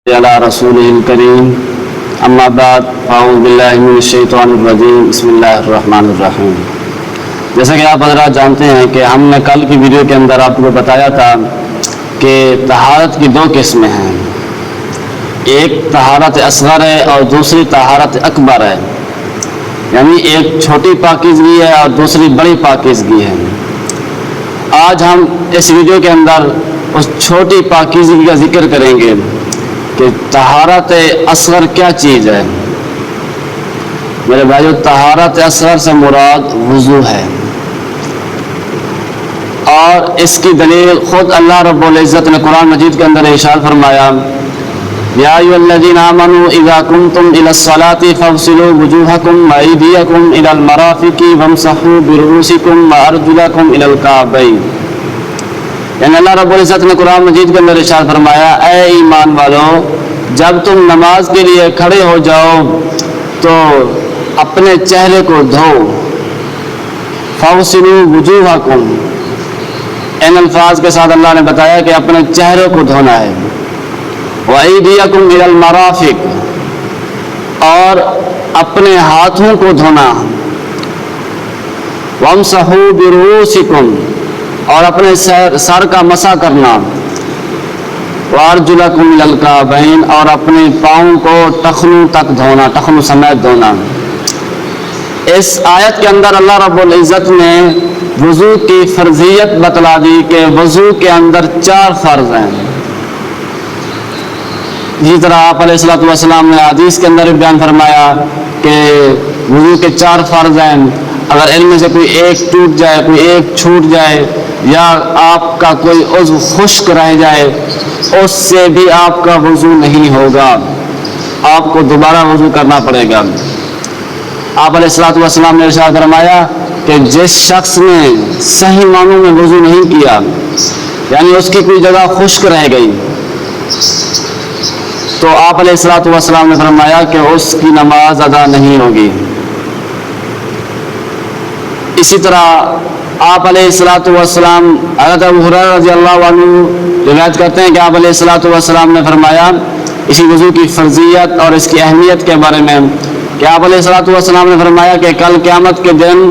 علی رسولہ الکریم اما بعد اعوذ باللہ من الشیطان الرجیم بسم اللہ الرحمن الرحیم۔ جیسا کہ آپ حضرات جانتے ہیں کہ ہم نے کل کی ویڈیو کے اندر آپ کو بتایا تھا کہ طہارت کی دو قسمیں ہیں، ایک طہارت اصغر ہے اور دوسری طہارت اکبر ہے، یعنی ایک چھوٹی پاکیزگی ہے اور دوسری بڑی پاکیزگی ہے۔ آج ہم اس ویڈیو کے اندر اس چھوٹی پاکیزگی کا ذکر کریں گے کہ طہارت اصغر کیا چیز ہے۔ میرے بھائیو، طہارت اصغر سے مراد وضو ہے، اور اس کی دلیل خود اللہ رب العزت نے قرآن مجید کے اندر ارشاد فرمایا، یا ایھا الذین آمنوا اذا قمتم الی الصلاۃ فاغسلوا وجوہکم وایدیکم الی المرافق وامسحوا برؤوسکم وارجلکم الی الکعبین۔ یعنی اللہ رب العزت نے قرآن مجید کے اندر ارشاد فرمایا، اے ایمان والو، جب تم نماز کے لیے کھڑے ہو جاؤ تو اپنے چہرے کو دھو، فاغسلوا وجوہکم، ان الفاظ کے ساتھ اللہ نے بتایا کہ اپنے چہرے کو دھونا ہے، وایدیکم الی المرافق، اور اپنے ہاتھوں کو دھونا، وامسحوا برؤوسکم، اور اپنے سر کا مسح کرنا، وارجلکم الی الکعبین، اور اپنے پاؤں کو ٹخنوں تک دھونا، ٹخنوں سمیت دھونا۔ اس آیت کے اندر اللہ رب العزت نے وضو کی فرضیت بتلا دی کہ وضو کے اندر 4 فرض ہیں۔ اسی طرح آپ علیہ الصلوۃ والسلام نے حدیث کے اندر بیان فرمایا کہ وضو کے 4 فرض ہیں، اگر ان میں سے کوئی ایک ٹوٹ جائے، کوئی ایک چھوٹ جائے، یا آپ کا کوئی عضو خشک رہ جائے، اس سے بھی آپ کا وضو نہیں ہوگا، آپ کو دوبارہ وضو کرنا پڑے گا۔ آپ علیہ الصلوۃ والسلام نے ارشاد فرمایا کہ جس شخص نے صحیح معنوں میں وضو نہیں کیا، یعنی اس کی کوئی جگہ خشک رہ گئی، تو آپ علیہ الصلوۃ والسلام نے فرمایا کہ اس کی نماز ادا نہیں ہوگی۔ اسی طرح آپ علیہ الصلوۃ والسلام حضرت ابو ہریرہ رضی اللہ عنہ روایت کرتے ہیں کہ آپ علیہ الصلوۃ والسلام نے فرمایا اسی وضو کی فرضیت اور اس کی اہمیت کے بارے میں کہ آپ علیہ الصلوۃ والسلام نے فرمایا کہ کل قیامت کے دن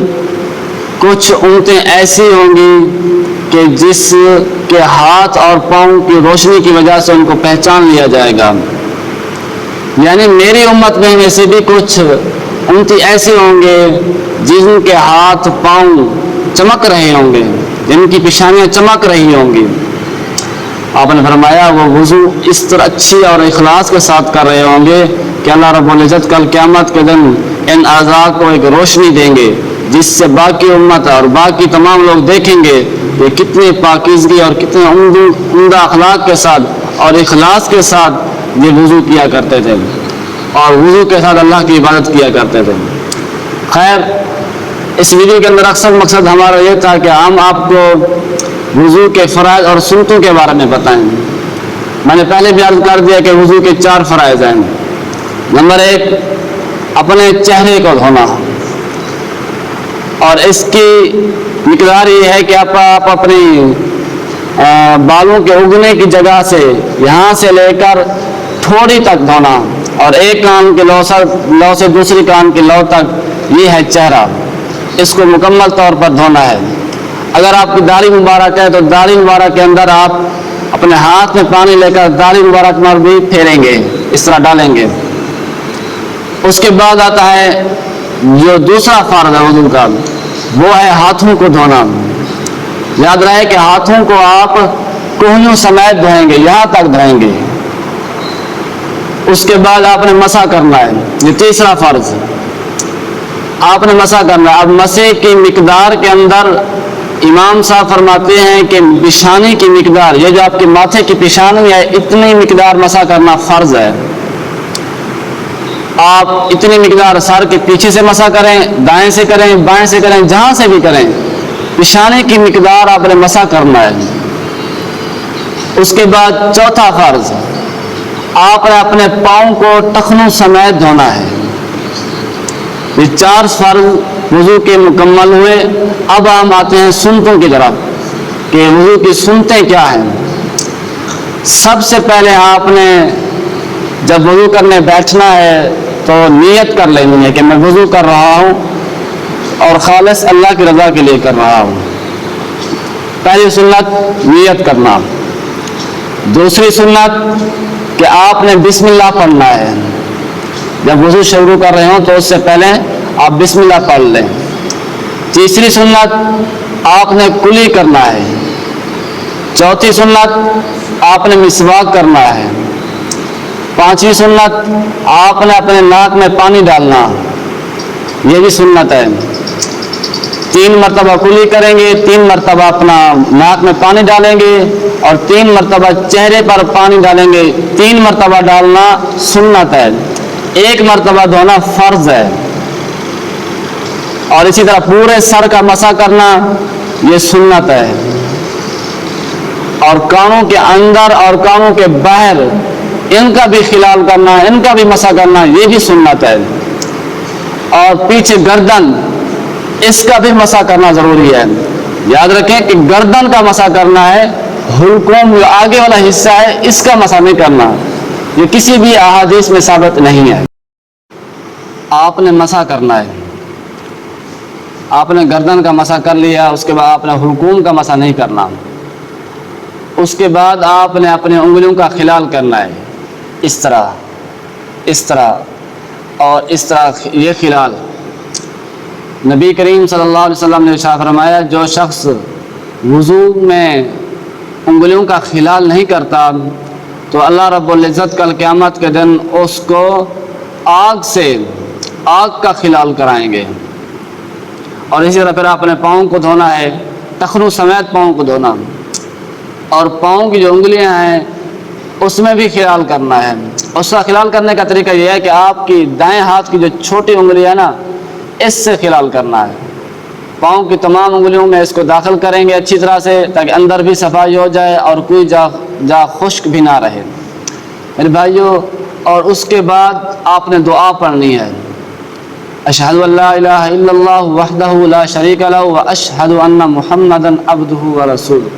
کچھ امتیں ایسی ہوں گی کہ جس کے ہاتھ اور پاؤں کی روشنی کی وجہ سے ان کو پہچان لیا جائے گا، یعنی میری امت میں سے بھی کچھ امتی ایسے ہوں گے جن کے ہاتھ پاؤں چمک رہے ہوں گے، جن کی پیشانیاں چمک رہی ہوں گی۔ آپ نے فرمایا وہ وضو اس طرح اچھی اور اخلاص کے ساتھ کر رہے ہوں گے کہ اللہ رب العزت کل قیامت کے دن ان اعضاء کو ایک روشنی دیں گے، جس سے باقی امت اور باقی تمام لوگ دیکھیں گے کہ کتنی پاکیزگی اور کتنے عمدہ اخلاق کے ساتھ اور اخلاص کے ساتھ یہ وضو کیا کرتے تھے، اور وضو کے ساتھ اللہ کی عبادت کیا کرتے تھے۔ خیر، اس ویڈیو کے اندر اکثر مقصد ہمارا یہ تھا کہ ہم آپ کو وضو کے فرائض اور سنتوں کے بارے میں بتائیں۔ میں نے پہلے بھی عرض کر دیا کہ وضو کے 4 فرائض ہیں۔ نمبر 1، اپنے چہرے کو دھونا، اور اس کی مقدار یہ ہے کہ آپ اپنی بالوں کے اگنے کی جگہ سے یہاں سے لے کر تھوڑی تک دھونا، اور ایک کان کے لو سے دوسری کان کے لو تک، یہ ہے چہرہ، اس کو مکمل طور پر دھونا ہے۔ اگر آپ کی داڑھی مبارک ہے تو داڑھی مبارک کے اندر آپ اپنے ہاتھ میں پانی لے کر داڑھی مبارک میں بھی پھیریں گے، اس طرح ڈالیں گے۔ اس کے بعد آتا ہے جو دوسرا فرض ہے وضو کا، وہ ہے ہاتھوں کو دھونا۔ یاد رہے کہ ہاتھوں کو آپ کوہنیوں سمیت دھوئیں گے، یہاں تک دھوئیں گے۔ اس کے بعد آپ نے مسح کرنا ہے، یہ تیسرا فرض، آپ نے مسح کرنا ہے۔ اب مسح کی مقدار کے اندر امام صاحب فرماتے ہیں کہ پیشانی کی مقدار، یہ جو آپ کے ماتھے کی پیشانی ہے، اتنی مقدار مسح کرنا فرض ہے۔ آپ اتنی مقدار سر کے پیچھے سے مسح کریں، دائیں سے کریں، بائیں سے کریں، جہاں سے بھی کریں، پیشانی کی مقدار آپ نے مسح کرنا ہے۔ اس کے بعد چوتھا فرض، آپ نے اپنے پاؤں کو ٹخنوں سمیت دھونا ہے۔ یہ 4 فرض وضو کے مکمل ہوئے۔ اب ہم آتے ہیں سنتوں کی طرف کہ وضو کی سنتیں کیا ہیں۔ سب سے پہلے آپ نے جب وضو کرنے بیٹھنا ہے تو نیت کر لینی ہے کہ میں وضو کر رہا ہوں اور خالص اللہ کی رضا کے لیے کر رہا ہوں. پہلی سنت نیت کرنا. دوسری سنت کہ آپ نے بسم اللہ پڑھنا ہے. جب وضو شروع کر رہے ہوں تو اس سے پہلے آپ بسم اللہ پڑھ لیں. تیسری سنت آپ نے کلی کرنا ہے. چوتھی سنت آپ نے مسواک کرنا ہے. پانچویں سنت آپ نے اپنے ناک میں پانی ڈالنا، یہ بھی سنت ہے. 3 مرتبہ کلی کریں گے، 3 مرتبہ اپنا ناک میں پانی ڈالیں گے اور 3 مرتبہ چہرے پر پانی ڈالیں گے. 3 مرتبہ ڈالنا سنت ہے، 1 مرتبہ دھونا فرض ہے. اور اسی طرح پورے سر کا مسح کرنا یہ سنت ہے. اور کانوں کے اندر اور کانوں کے باہر ان کا بھی خلال کرنا، ان کا بھی مسح کرنا یہ بھی سنت ہے. اور پیچھے گردن اس کا بھی مسح کرنا ضروری ہے. یاد رکھیں کہ گردن کا مسح کرنا ہے، حلقوم جو آگے والا حصہ ہے اس کا مسح نہیں کرنا. یہ کسی بھی احادیث میں ثابت نہیں ہے. آپ نے مسح کرنا ہے. آپ نے گردن کا مسح کر لیا، اس کے بعد آپ نے حلقوم کا مسح نہیں کرنا. اس کے بعد آپ نے اپنے انگلیوں کا خلال کرنا ہے، اس طرح اور اس طرح. یہ خلال نبی کریم صلی اللہ علیہ وسلم نے ارشاد فرمایا جو شخص وضو میں انگلیوں کا خلال نہیں کرتا تو اللہ رب العزت کل قیامت کے دن اس کو آگ کا خلال کرائیں گے. اور اسی طرح پھر اپنے پاؤں کو دھونا ہے، ٹخنوں سمیت پاؤں کو دھونا. اور پاؤں کی جو انگلیاں ہیں اس میں بھی خلال کرنا ہے. اس کا خلال کرنے کا طریقہ یہ ہے کہ آپ کی دائیں ہاتھ کی جو چھوٹی انگلی ہے نا اس سے خلال کرنا ہے. پاؤں کی تمام انگلیوں میں اس کو داخل کریں گے اچھی طرح سے تاکہ اندر بھی صفائی ہو جائے اور کوئی جا خشک بھی نہ رہے میرے بھائیوں. اور اس کے بعد آپ نے دعا پڑھنی ہے، اشہد ان لا الہ الا اللہ وحدہ لا شریک لہ واشہد ان محمدا عبدہ ورسولہ.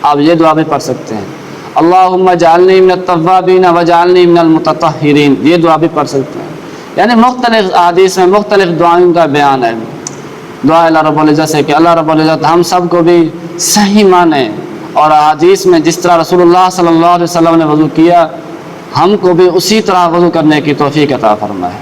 آپ یہ دعا بھی پڑھ سکتے ہیں. اللہم اجعلنی من التوابین واجعلنی من المتطہرین، یہ دعا بھی پڑھ سکتے ہیں. یعنی مختلف احادیث میں مختلف دعاؤں کا بیان ہے. دعا اللہ رب العزت سے کہ اللہ رب العزت ہم سب کو بھی صحیح مانے اور احادیث میں جس طرح رسول اللہ صلی اللہ علیہ وسلم نے وضو کیا ہم کو بھی اسی طرح وضو کرنے کی توفیق عطا فرمائے.